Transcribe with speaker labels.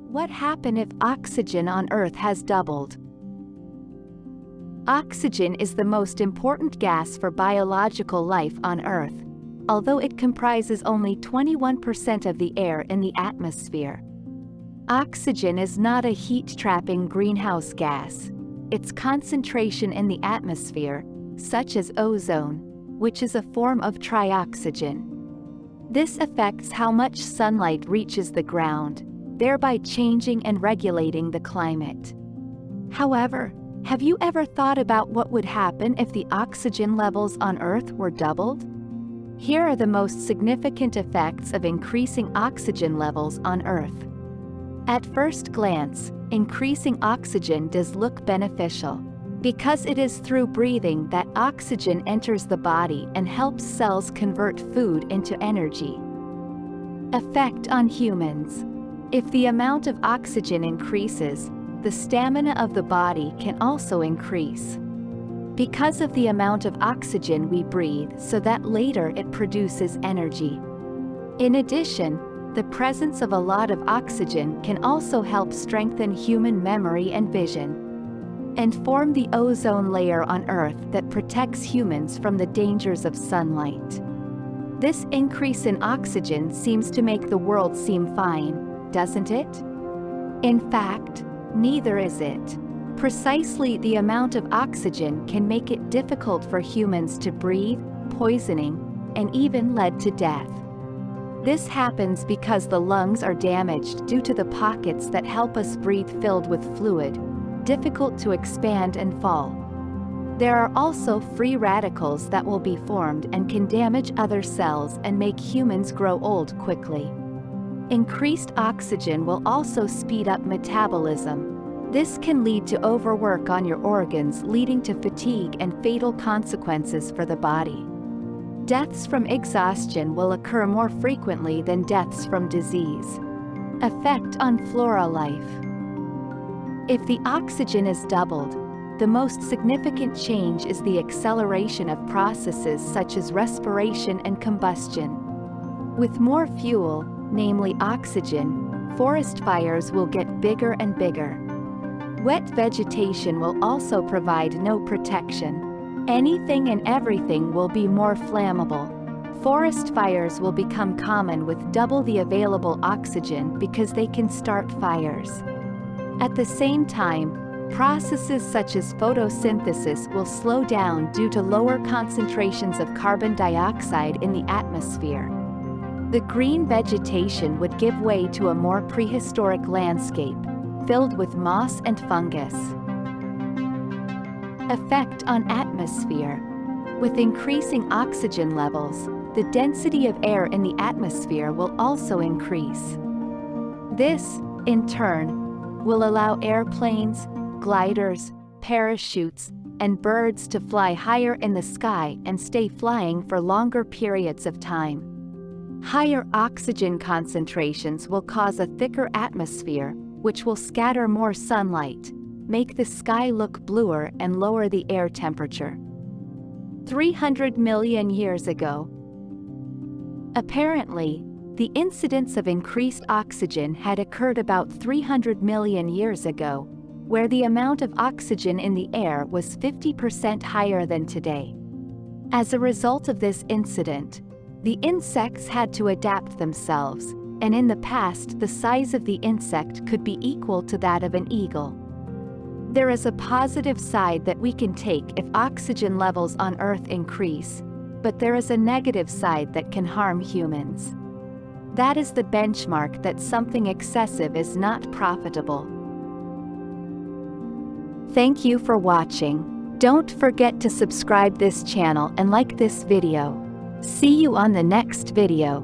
Speaker 1: What happens if oxygen on Earth has doubled? Oxygen is the most important gas for biological life on Earth, although it comprises only 21% of the air in the atmosphere. Oxygen is not a heat-trapping greenhouse gas. Its concentration in the atmosphere, such as ozone, which is a form of trioxygen. This affects how much sunlight reaches the ground, thereby changing and regulating the climate. However, have you ever thought about what would happen if the oxygen levels on Earth were doubled? Here are the most significant effects of increasing oxygen levels on Earth. At first glance, increasing oxygen does look beneficial, because it is through breathing that oxygen enters the body and helps cells convert food into energy. Effect on humans. If the amount of oxygen increases, the stamina of the body can also increase. Because of the amount of oxygen we breathe, so that later it produces energy. In addition, the presence of a lot of oxygen can also help strengthen human memory and vision, and form the ozone layer on Earth that protects humans from the dangers of sunlight. This increase in oxygen seems to make the world seem fine, doesn't it? In fact, neither is it. Precisely the amount of oxygen can make it difficult for humans to breathe, poisoning, and even lead to death. This happens because the lungs are damaged due to the pockets that help us breathe filled with fluid, difficult to expand and fall. There are also free radicals that will be formed and can damage other cells and make humans grow old quickly. Increased oxygen will also speed up metabolism. This can lead to overwork on your organs, leading to fatigue and fatal consequences for the body. Deaths from exhaustion will occur more frequently than deaths from disease. Effect on flora life. If the oxygen is doubled, the most significant change is the acceleration of processes such as respiration and combustion. With more fuel, namely oxygen, forest fires will get bigger and bigger. Wet vegetation will also provide no protection. Anything and everything will be more flammable. Forest fires will become common with double the available oxygen because they can start fires. At the same time, processes such as photosynthesis will slow down due to lower concentrations of carbon dioxide in the atmosphere. The green vegetation would give way to a more prehistoric landscape, filled with moss and fungus. Effect on atmosphere. With increasing oxygen levels, the density of air in the atmosphere will also increase. This, in turn, will allow airplanes, gliders, parachutes, and birds to fly higher in the sky and stay flying for longer periods of time. Higher oxygen concentrations will cause a thicker atmosphere, which will scatter more sunlight, make the sky look bluer and lower the air temperature. 300 million years ago. Apparently, the incidence of increased oxygen had occurred about 300 million years ago, where the amount of oxygen in the air was 50% higher than today. As a result of this incident, the insects had to adapt themselves, and in the past the size of the insect could be equal to that of an eagle. There is a positive side that we can take if oxygen levels on Earth increase, but there is a negative side that can harm humans. That is the benchmark that something excessive is not profitable. Thank you for watching. Don't forget to subscribe this channel and like this video. See you on the next video.